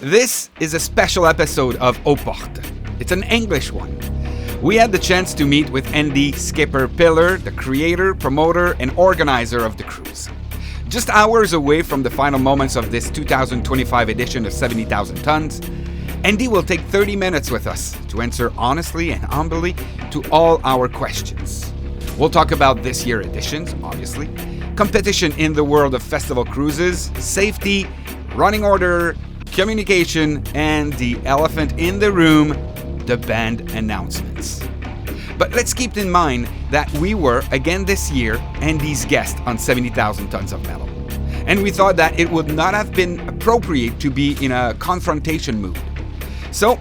This is a special episode of Aux Portes. It's an English one. We had the chance to meet with Andy Skipper Pillar, the creator, promoter, and organizer of the cruise. Just hours away from the final moments of this 2025 edition of 70,000 Tons, Andy will take 30 minutes with us to answer honestly and humbly to all our questions. We'll talk about this year's editions, obviously, competition in the world of festival cruises, safety, running order, communication, and the elephant in the room, the band announcements. But let's keep in mind that we were, again this year, Andy's guest on 70,000 Tons of Metal. And we thought that it would not have been appropriate to be in a confrontation mood. So,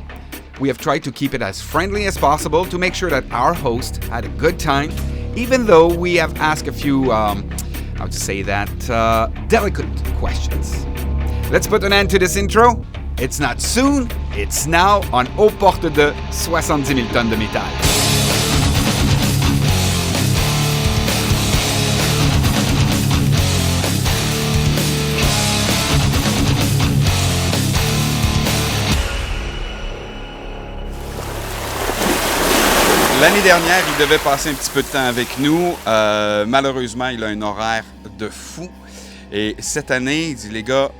we have tried to keep it as friendly as possible to make sure that our host had a good time, even though we have asked a few, delicate questions. Let's put an end to this intro. It's not soon, it's now on Aux Portes de 70,000 tonnes de métal. L'année dernière, il devait passer un petit peu de temps avec nous. Malheureusement, il a un horaire de fou. Et cette année, il dit, les gars,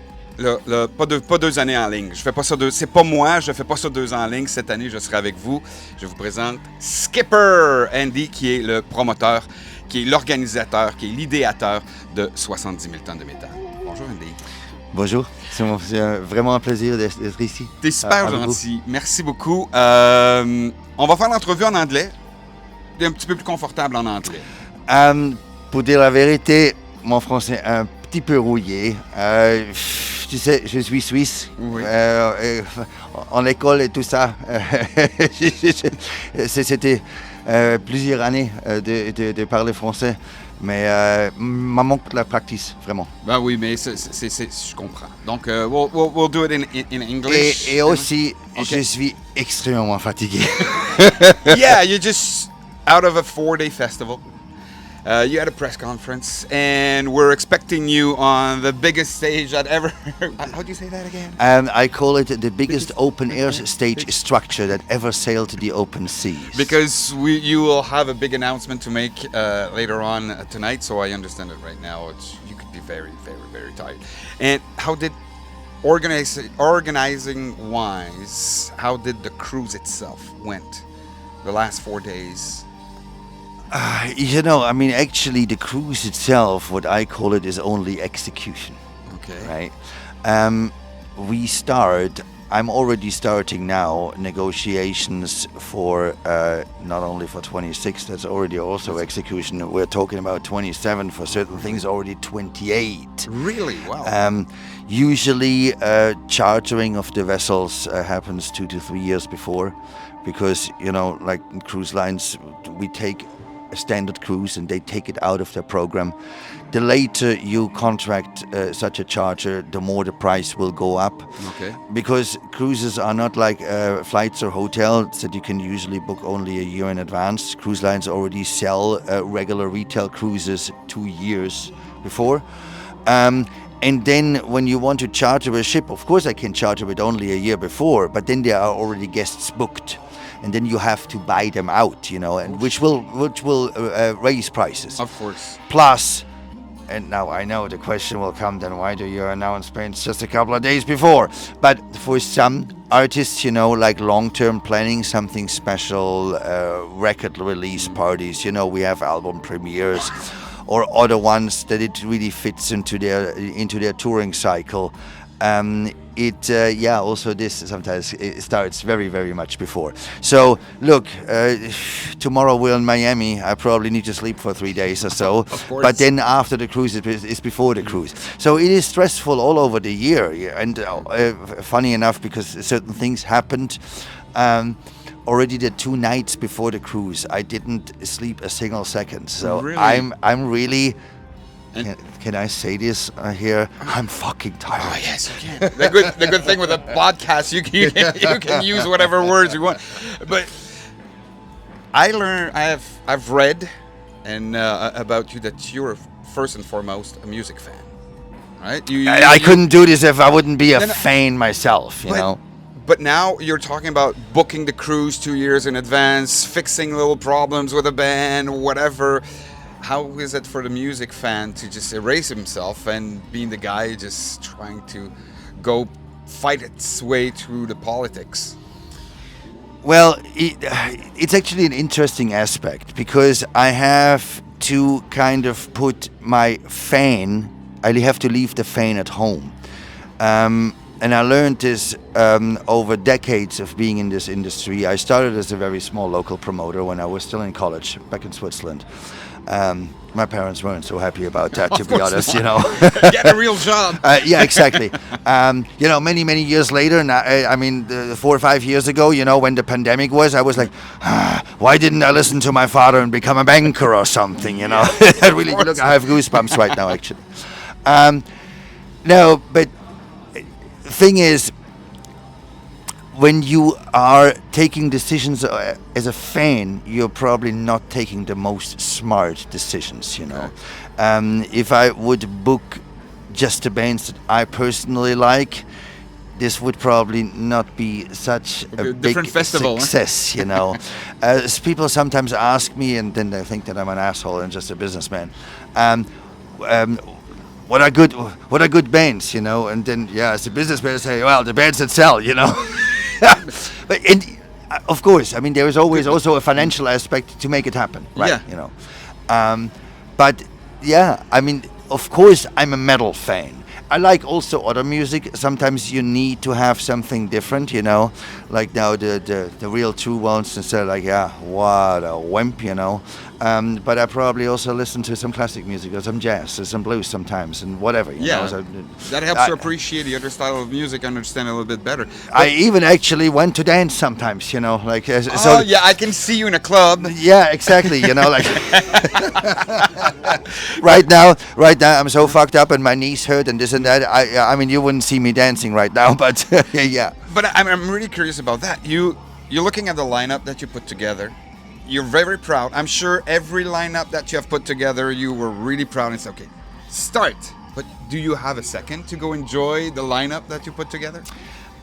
pas 2 années en ligne. Je fais pas ça c'est pas moi, je fais pas ça 2 ans en ligne. Cette année, je serai avec vous. Je vous présente Skipper Andy, qui est le promoteur, qui est l'organisateur, qui est l'idéateur de 70 000 tonnes de métal. Bonjour Andy. Bonjour, c'est vraiment un plaisir d'être ici. T'es super gentil, merci beaucoup. On va faire l'entrevue en anglais. T'es un petit peu plus confortable en anglais. Pour dire la vérité, mon français est un petit peu rouillé. Tu sais, je suis suisse. Oui. En école et tout ça, c'était plusieurs années de parler français. Mais me manque la pratique, vraiment. Ben oui, mais je comprends. Donc, we'll do it in English. Et aussi, je suis extrêmement fatigué. Yeah, you're just out of a 4-day festival. You had a press conference, and we're expecting you on the biggest stage that ever... How do you say that again? I call it the biggest open-air stage structure that ever sailed to the open seas. Because you will have a big announcement to make later on tonight, so I understand it right now. You could be very, very, very tired. And how did... Organizing-wise, how did the cruise itself went? The last 4 days... actually the cruise itself, what I call it, is only execution. Okay. Right? I'm already starting now negotiations for not only for 26, that's already also execution. We're talking about 27 for certain things, already 28. Really? Wow. Usually chartering of the vessels happens 2 to 3 years before, because, like cruise lines, we take a standard cruise and they take it out of their program. The later you contract such a charter, the more the price will go up. Okay. Because cruises are not like flights or hotels that you can usually book only a year in advance. Cruise lines already sell regular retail cruises 2 years before. And then when you want to charter a ship, of course I can charter it only a year before, but then there are already guests booked. And then you have to buy them out, and which will raise prices. Of course. Plus, and now I know the question will come, then why do you announce payments just a couple of days before? But for some artists, like long-term planning, something special, record release parties, we have album premieres, or other ones that it really fits into their touring cycle. Also this sometimes it starts very, very much before. So look, tomorrow we're in Miami. I probably need to sleep for 3 days or so. Of course. But then after the cruise, it's before the cruise. So it is stressful all over the year. And funny enough, because certain things happened. Already the 2 nights before the cruise, I didn't sleep a single second. So really? I'm really... Can I say this here? I'm fucking tired. Oh yes, you can. The good thing with a podcast, you can use whatever words you want. But I've read and about you that you're first and foremost a music fan. right? I couldn't do this if I wouldn't be a fan myself, you know. But now you're talking about booking the cruise 2 years in advance, fixing little problems with a band, whatever. How is it for the music fan to just erase himself and being the guy just trying to go fight its way through the politics? Well, it's actually an interesting aspect because I have to kind of put my fan, I have to leave the fan at home. And I learned this over decades of being in this industry. I started as a very small local promoter when I was still in college back in Switzerland. My parents weren't so happy about that, to be honest, you know. Get a real job. Yeah, exactly. You know, many years later, and I mean, 4 or 5 years ago, you know, when the pandemic was, I was like, why didn't I listen to my father and become a banker or something, you know? Really, look, I have goosebumps right now, actually. No, but thing is, when you are taking decisions as a fan, you're probably not taking the most smart decisions, you know. If I would book just the bands that I personally like, this would probably not be such a big success, you know. As people sometimes ask me, and then they think that I'm an asshole and just a businessman. What are good bands, you know? And then, as a businessman, I say, well, the bands that sell, you know. But of course, I mean, there is always also a financial aspect to make it happen, right? Yeah. You know. But I mean, of course, I'm a metal fan. I like also other music. Sometimes you need to have something different, you know. Like now the real true ones instead, like, what a wimp, you know. But I probably also listen to some classic music or some jazz or some blues sometimes and whatever. You know? So, that helps to appreciate the other style of music, understand a little bit better. But I even actually went to dance sometimes, you know, like. I can see you in a club. Yeah, exactly. You know, like. Right now, I'm so fucked up and my knees hurt and this and that. I mean, you wouldn't see me dancing right now, but yeah. But I'm really curious about that. You're looking at the lineup that you put together. You're very proud. I'm sure every lineup that you have put together, you were really proud and said, okay, start. But do you have a second to go enjoy the lineup that you put together?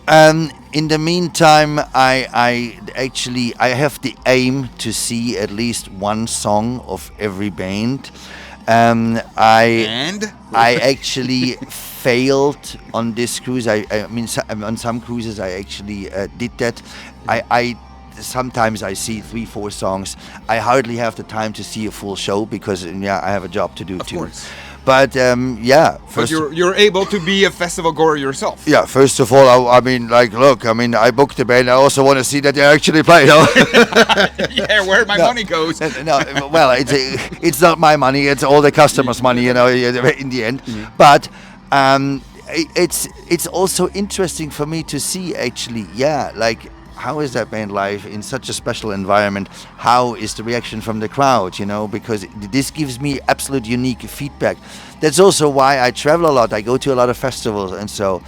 In the meantime, I have the aim to see at least one song of every band. I actually failed on this cruise. I mean, on some cruises I actually did that. Sometimes I see 3-4 songs. I hardly have the time to see a full show because I have a job to do too. Of course. But But you're able to be a festival goer yourself. Yeah, first of all, I mean, like, look, I mean, I booked the band. I also want to see that they actually play. You know? Yeah, where my money goes. No, well, it's not my money. It's all the customers' money, you know, in the end. Mm-hmm. But it's also interesting for me to see actually, like, how is that band live in such a special environment? How is the reaction from the crowd, you know? Because this gives me absolute unique feedback. That's also why I travel a lot. I go to a lot of festivals. And so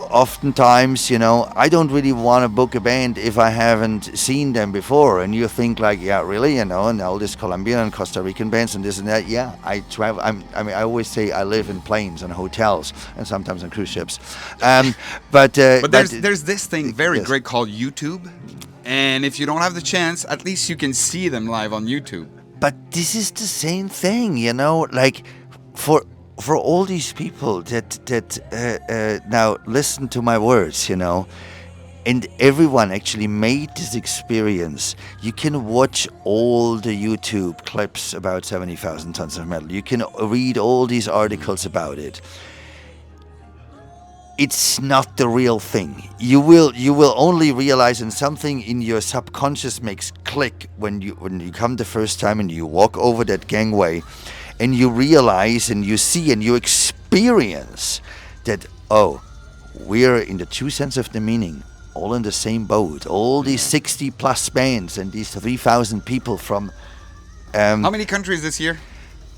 oftentimes, you know, I don't really want to book a band if I haven't seen them before. And you think like, really, you know, and all these Colombian and Costa Rican bands and this and that. Yeah, I travel. I mean, I always say I live in planes and hotels and sometimes on cruise ships. But there's this thing very great called YouTube. And if you don't have the chance, at least you can see them live on YouTube. But this is the same thing, you know, like for all these people that now listen to my words, you know, and everyone actually made this experience. You can watch all the YouTube clips about 70,000 Tons of Metal. You can read all these articles about it. It's not the real thing. You will only realize, and something in your subconscious makes click when you come the first time and you walk over that gangway. And you realize and you see and you experience that, we're in the true sense of the meaning, all in the same boat. All these 60 plus bands and these 3,000 people from... how many countries this year?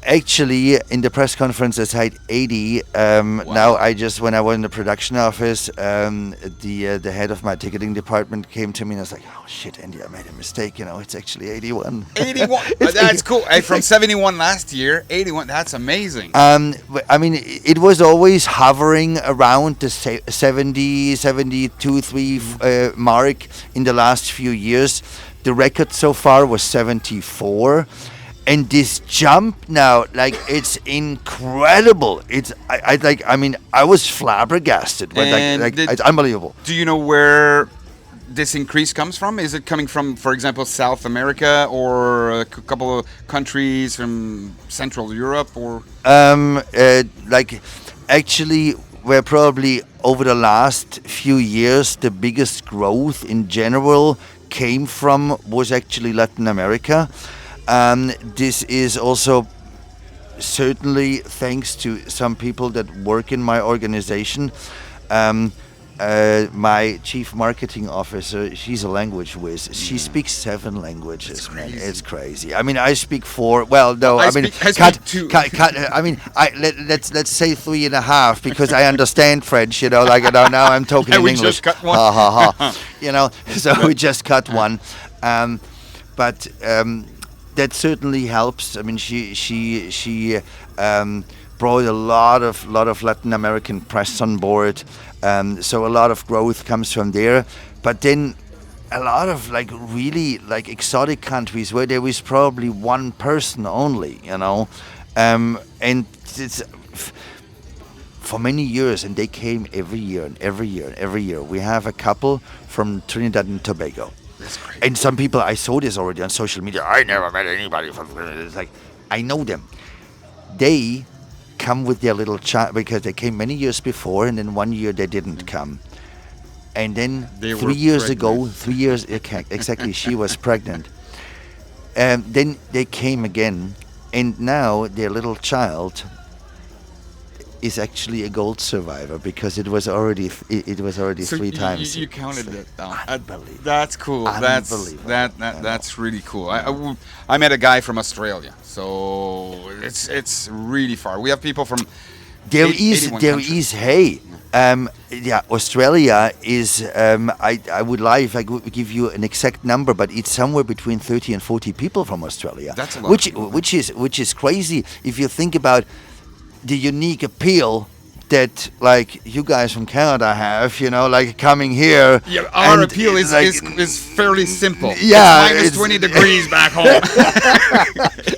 Actually, in the press conference, I said 80. Now, when I was in the production office, the head of my ticketing department came to me and I was like, "Oh shit, Andy, I made a mistake. It's actually 81." 81. That's cool. From 71 last year, 81. That's amazing. I mean, it was always hovering around the 70, 72, 3 mark in the last few years. The record so far was 74. And this jump now, like, it's incredible. I was flabbergasted. But it's unbelievable. Do you know where this increase comes from? Is it coming from, for example, South America or a couple of countries from Central Europe, or? Actually, we're probably over the last few years, the biggest growth in general was actually Latin America. This is also certainly thanks to some people that work in my organization. My chief marketing officer, she's a language whiz. She speaks 7 languages, man. It's crazy. I mean, I speak 4. Well, no, I speak 2. Let's say 3.5 because I understand French. Now I'm talking in we English. Just cut one. Ha ha ha. So we just cut one. But that certainly helps. I mean, she brought a lot of Latin American press on board. So a lot of growth comes from there. But then a lot of really exotic countries where there is probably one person only, and it's for many years, and they came every year and every year and every year. We have a couple from Trinidad and Tobago. That's great. And some people, I saw this already on social media. I never met anybody from. It's like, I know them. They come with their little child because they came many years before, and then one year they didn't come. And then 3 years ago, exactly, she was pregnant. Then they came again, and now their little child is actually a gold survivor because it was already So 3 times. You counted it down. Unbelievable. That's cool. Unbelievable. That's really cool. I met a guy from Australia, so it's really far. We have people from There is Australia is I would give you an exact number, but it's somewhere between 30 and 40 people from Australia. That's a lot. Which is crazy if you think about the unique appeal that you guys from Canada have, coming here. Yeah, our appeal is fairly simple. Yeah, it's minus 20 degrees back home.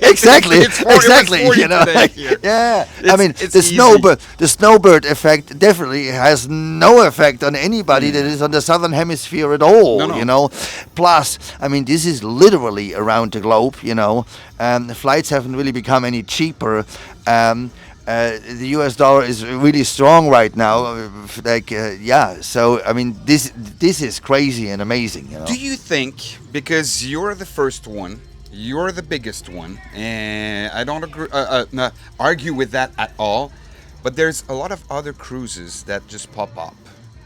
Exactly. It's 40 today here. Yeah. I mean, the snowbird effect definitely has no effect on anybody that is on the southern hemisphere at all. No. Plus, I mean, this is literally around the globe. The flights haven't really become any cheaper. The US dollar is really strong right now. So I mean, this is crazy and amazing. Do you think, because you're the first one, you're the biggest one, and I don't argue with that at all, but there's a lot of other cruises that just pop up,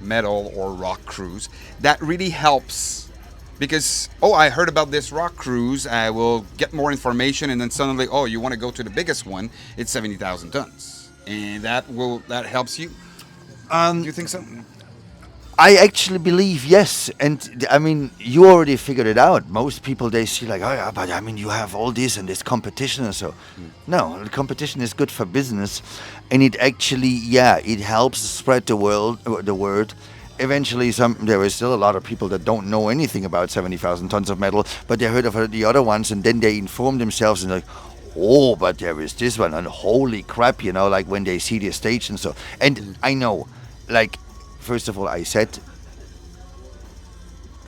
metal or rock cruise, that really helps. Because, I heard about this rock cruise, I will get more information, and then suddenly, you want to go to the biggest one, it's 70,000 tons. And that helps you? Do you think so? I actually believe yes. And I mean, you already figured it out. Most people, they see but I mean, you have all this and this competition and so. No, the competition is good for business. And it actually, it helps spread the word. Eventually, there is still a lot of people that don't know anything about 70,000 tons of metal, but they heard of the other ones, and then they inform themselves and but there is this one, and holy crap, when they see the stage and so. And I know, first of all, I said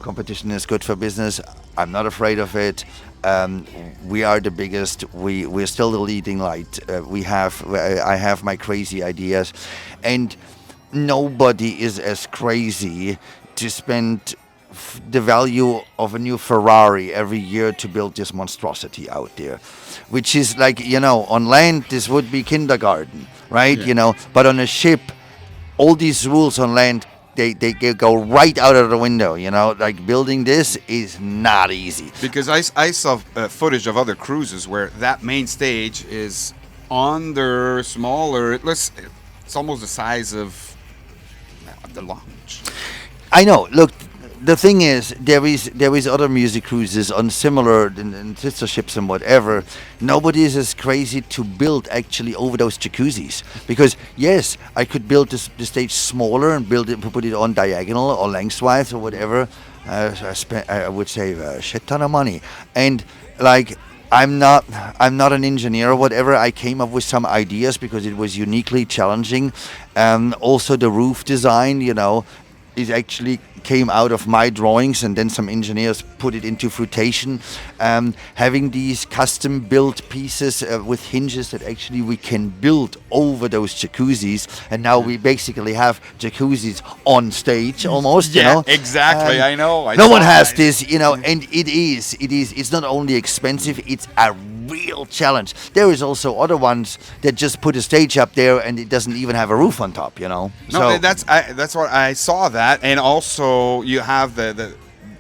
competition is good for business. I'm not afraid of it. We are the biggest. We're still the leading light. I have my crazy ideas, and nobody is as crazy to spend the value of a new Ferrari every year to build this monstrosity out there, which is on land this would be kindergarten, right? Yeah. But on a ship, all these rules on land they go right out of the window. Building this is not easy. Because I saw footage of other cruises where that main stage is under, smaller. It's almost the size of the lounge. I know. Look, the thing is, there is other music cruises on similar and sister ships and whatever. Nobody is as crazy to build actually over those jacuzzis, because yes, I could build the stage smaller and build it, put it on diagonal or lengthwise or whatever. I would save a shit ton of money, and like. I'm not an engineer or whatever. I came up with some ideas because it was uniquely challenging. Also, the roof design, is actually came out of my drawings, and then some engineers put it into fruitation. Having these custom built pieces with hinges that actually we can build over those jacuzzis, and now we basically have jacuzzis on stage almost. Yeah, exactly. I know. No one has this, and it's not only expensive, it's a real challenge. There is also other ones that just put a stage up there and it doesn't even have a roof on top. No, So that's what I saw that, and also you have the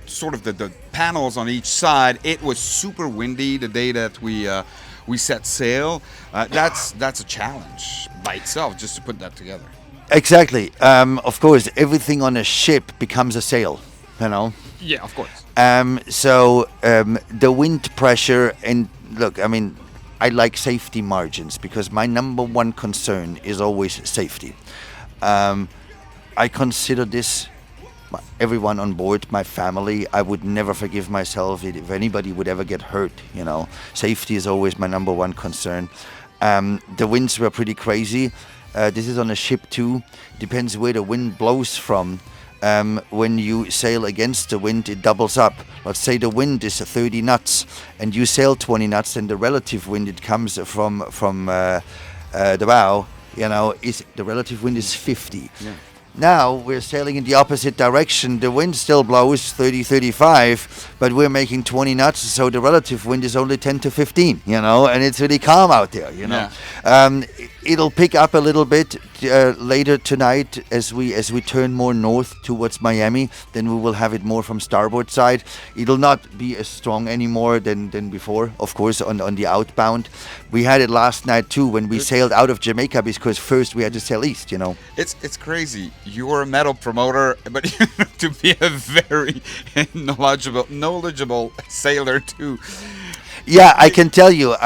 sort of the panels on each side. It was super windy the day that we set sail. That's a challenge by itself just to put that together. exactly. Of course, everything on a ship becomes a sail. Yeah, of course. The wind pressure, and look, I like safety margins because my number one concern is always safety. I consider this everyone on board, my family. I would never forgive myself if anybody would ever get hurt. Safety is always my number one concern. The winds were pretty crazy. This is on a ship too. Depends where the wind blows from. When you sail against the wind, it doubles up. Let's say the wind is 30 knots, and you sail 20 knots, and the relative wind it comes from the bow, is the relative wind is 50. Yeah. Now we're sailing in the opposite direction. The wind still blows 30, 35, but we're making 20 knots, so the relative wind is only 10 to 15, and it's really calm out there, Yeah. It'll pick up a little bit later tonight as we turn more north towards Miami. Then we will have it more from starboard side. It'll not be as strong anymore than before, of course, on the outbound. We had it last night too when we sailed out of Jamaica, because first we had to sail east, It's crazy. You're a metal promoter, but to be a very knowledgeable sailor too. Yeah, I can tell you.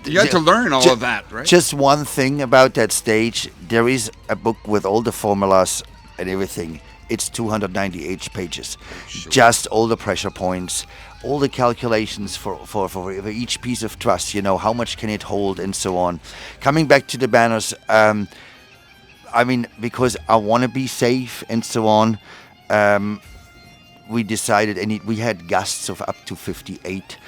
You had to learn all of that, right? Just one thing about that stage. There is a book with all the formulas and everything. It's 298 pages. Sure. Just all the pressure points, all the calculations for each piece of truss, how much can it hold and so on. Coming back to the banners, because I want to be safe and so on, we decided, and we had gusts of up to 58.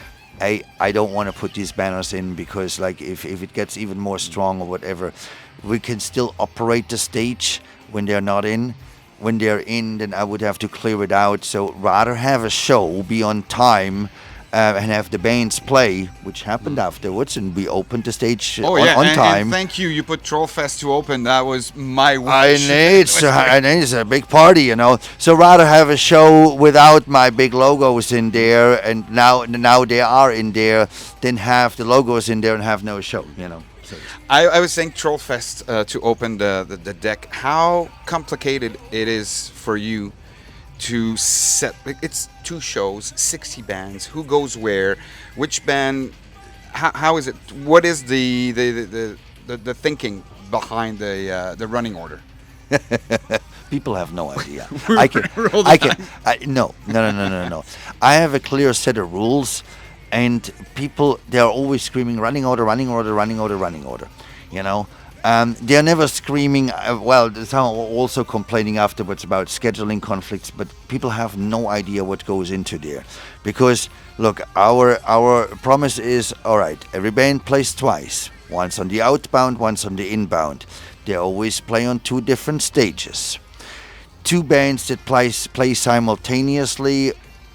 I don't want to put these banners in because, if it gets even more strong or whatever, we can still operate the stage when they're not in. When they're in, then I would have to clear it out. So rather have a show, be on time, and have the bands play, which happened afterwards, and we opened the stage on time. And thank you. You put Trollfest to open. That was my wish. I know it's a big party, So rather have a show without my big logos in there, and now they are in there, than have the logos in there and have no show, So. I was saying Trollfest to open the deck. How complicated it is for you to set. It's 2 shows, 60 bands. Who goes where? Which band? How is it? What is the thinking behind the running order? People have no idea. No. I have a clear set of rules, and people, they're always screaming running order. They're never screaming. Some are also complaining afterwards about scheduling conflicts, but people have no idea what goes into there. Because, look, our promise is, all right, every band plays twice. Once on the outbound, once on the inbound. They always play on 2 different stages. 2 bands that play simultaneously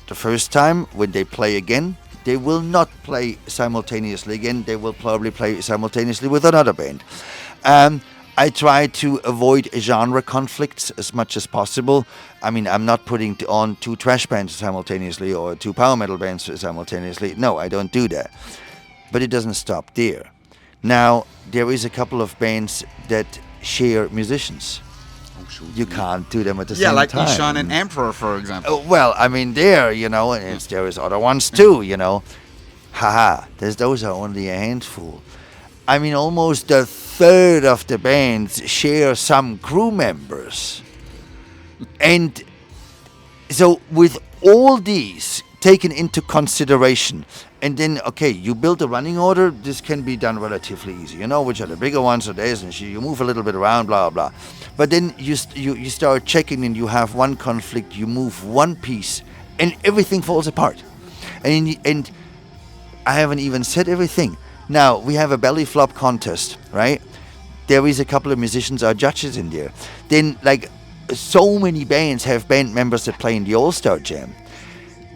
the first time. When they play again, they will not play simultaneously again. They will probably play simultaneously with another band. I try to avoid genre conflicts as much as possible. I'm not putting on 2 thrash bands simultaneously or 2 power metal bands simultaneously. No, I don't do that. But it doesn't stop there. Now, there is a couple of bands that share musicians. Oh, shoot. You can't do them at the Yeah, same like time. Ishan and Emperor, for example. Well, I mean, and there is other ones too, Haha, those are only a handful. I mean, almost a third of the bands share some crew members. And so with all these taken into consideration, and then, okay, you build a running order, this can be done relatively easy. You know which are the bigger ones, or there's, and you move a little bit around, blah, blah. But then you start checking, and you have one conflict, you move one piece, and everything falls apart. And I haven't even said everything. Now, we have a belly flop contest, right? There is a couple of musicians are judges in there. Then, like, so many bands have band members that play in the All-Star Jam.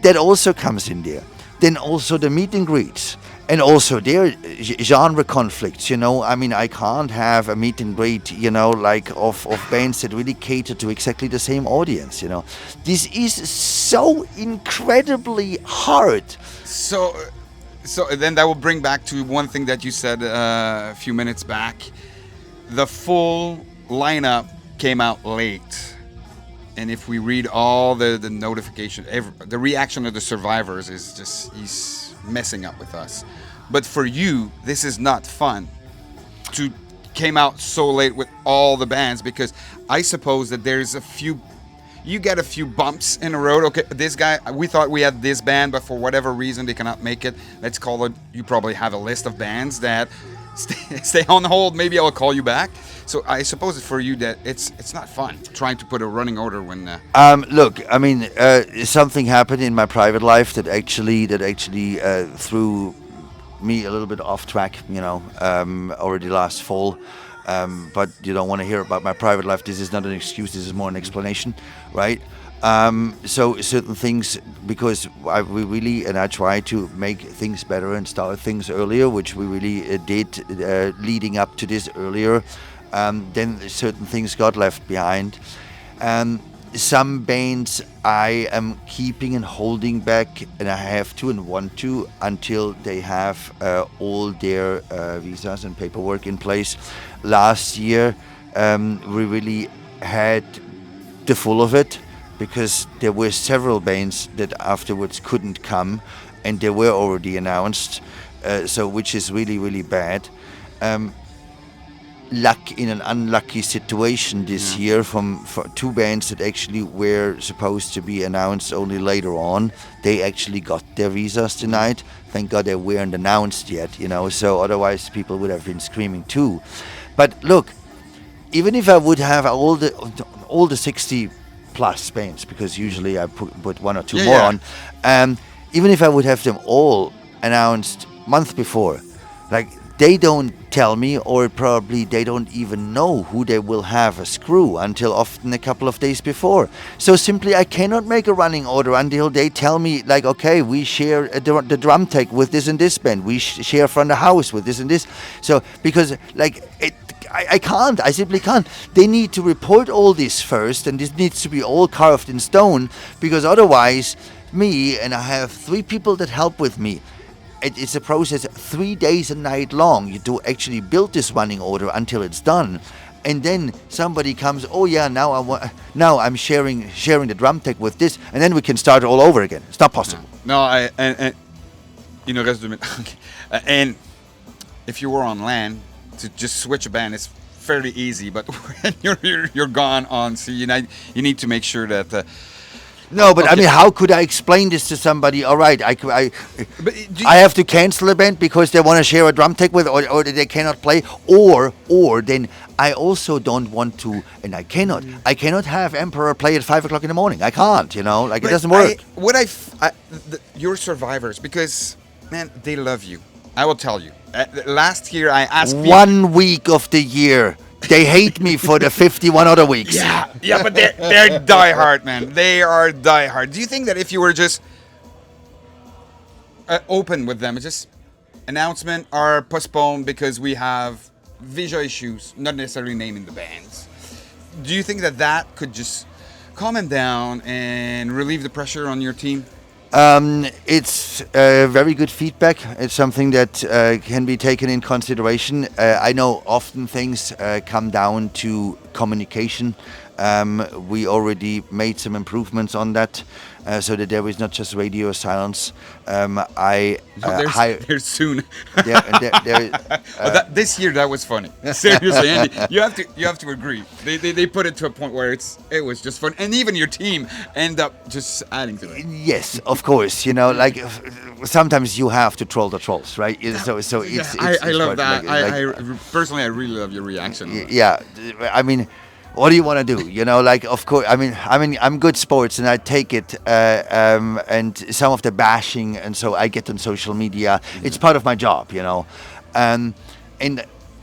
That also comes in there. Then also the meet and greets. And also their genre conflicts, I mean, I can't have a meet and greet, like of bands that really cater to exactly the same audience, This is so incredibly hard. So then that will bring back to one thing that you said a few minutes back. The full lineup came out late. And if we read all the notification, the reaction of the survivors is just, he's messing up with us. But for you, this is not fun to came out so late with all the bands, because I suppose that there's you get a few bumps in the road. Okay, this guy, we thought we had this band, but for whatever reason they cannot make it. Let's call it, you probably have a list of bands that stay on hold. Maybe I'll call you back. So I suppose for you that it's not fun trying to put a running order when. Look, I mean, something happened in my private life that actually threw me a little bit off track. Already last fall. But you don't want to hear about my private life. This is not an excuse. This is more an explanation, right? So certain things, because I try to make things better and start things earlier, which we really did leading up to this earlier. Then certain things got left behind. Some bands I am keeping and holding back, and I have to and want to until they have all their visas and paperwork in place. Last year, we really had the full of it, because there were several bands that afterwards couldn't come, and they were already announced, which is really, really bad. Luck in an unlucky situation this year for two bands that actually were supposed to be announced only later on. They actually got their visas tonight. Thank God they weren't announced yet, so otherwise people would have been screaming too. But look, even if I would have all the 60 plus bands, because usually I put one or two more on, even if I would have them all announced month before, like, they don't tell me, or probably they don't even know who they will have as crew until often a couple of days before. So simply I cannot make a running order until they tell me, like, okay, we share the drum tech with this and this band, we share front of house with this and this. So because I simply can't. They need to report all this first, and this needs to be all carved in stone, because otherwise me, and I have 3 people that help with me, it's a process 3 days a night long. You do actually build this running order until it's done, and then somebody comes, oh yeah, now I'm sharing the drum tech with this, and then we can start all over again. It's not possible. No, and and if you were on land, to just switch a band is fairly easy, but when you're gone on sea, you need to make sure that. No, but okay. I mean, how could I explain this to somebody? All right, I have to cancel a band because they want to share a drum tech with, or they cannot play, or then I also don't want to, and I cannot have Emperor play at 5 o'clock in the morning. I can't, it doesn't work. Your survivors, because man, they love you. I will tell you. Last year I asked people, 1 week of the year. They hate me for the 51 other weeks. Yeah, but they're diehard, man. They are diehard. Do you think that if you were just open with them, just announcement are postponed because we have visa issues, not necessarily naming the bands, do you think that could just calm them down and relieve the pressure on your team? It's very good feedback. It's something that can be taken in consideration. I know often things come down to communication. We already made some improvements on that, so that there is not just radio silence. There's soon. There, This year that was funny. Seriously, Andy, you have to agree. They put it to a point where it was just fun, and even your team end up just adding to it. Yes, of course. Like sometimes you have to troll the trolls, right? So it's I love that. Personally, I really love your reaction. Yeah, I mean, what do you want to do? Like, of course, I mean, I'm good sports, and I take it, and some of the bashing, and so I get on social media. Mm-hmm. It's part of my job, and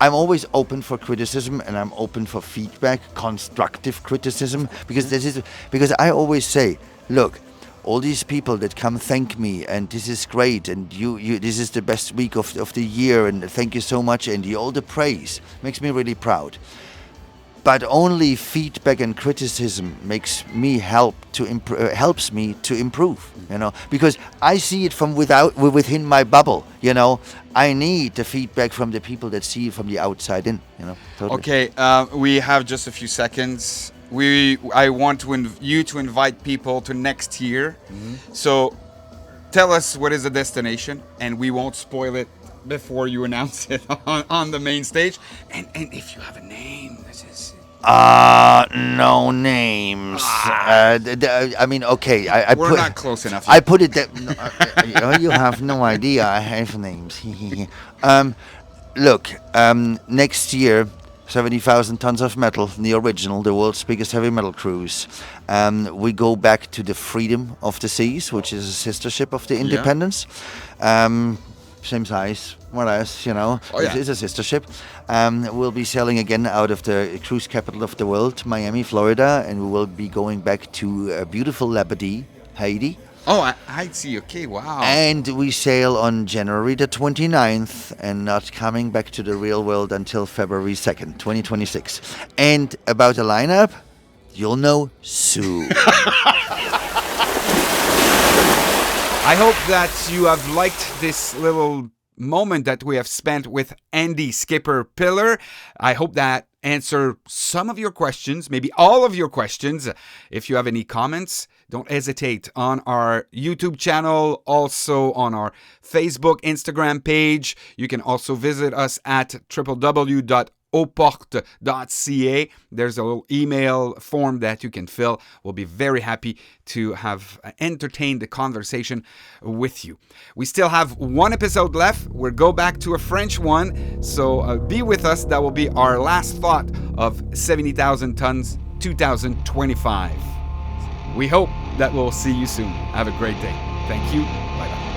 I'm always open for criticism, and I'm open for feedback, constructive criticism, because I always say, look, all these people that come thank me, and this is great, and you this is the best week of the year, and thank you so much, and all the praise makes me really proud. But only feedback and criticism helps me to improve, because I see it from within my bubble, I need the feedback from the people that see it from the outside in, Totally. Okay, we have just a few seconds. I want you to invite people to next year. Mm-hmm. So tell us what is the destination, and we won't spoil it before you announce it on the main stage. And if you have a name, this is... No names. I mean, okay. We're not close enough. I put it that... you have no idea I have names. Look, next year, 70,000 tons of metal, the original, the world's biggest heavy metal cruise. We go back to the Freedom of the Seas, which is a sister ship of the Independence. Yeah. Same size, more or less, It's a sister ship. We'll be sailing again out of the cruise capital of the world, Miami, Florida, and we will be going back to beautiful Labadee, Haiti. Oh, I see. Okay, wow. And we sail on January the 29th and not coming back to the real world until February 2nd, 2026. And about the lineup, you'll know soon. I hope that you have liked this little moment that we have spent with Andy Skipper Pillar. I hope that answer some of your questions, maybe all of your questions. If you have any comments, don't hesitate on our YouTube channel, also on our Facebook, Instagram page. You can also visit us at www.auporte.ca. There's a little email form that you can fill. We'll be very happy to have entertained the conversation with you. We still have one episode left. We'll go back to a French one, so be with us. That will be our last thought of 70,000 tons 2025. We hope that we'll see you soon. Have a great day. Thank you. Bye-bye.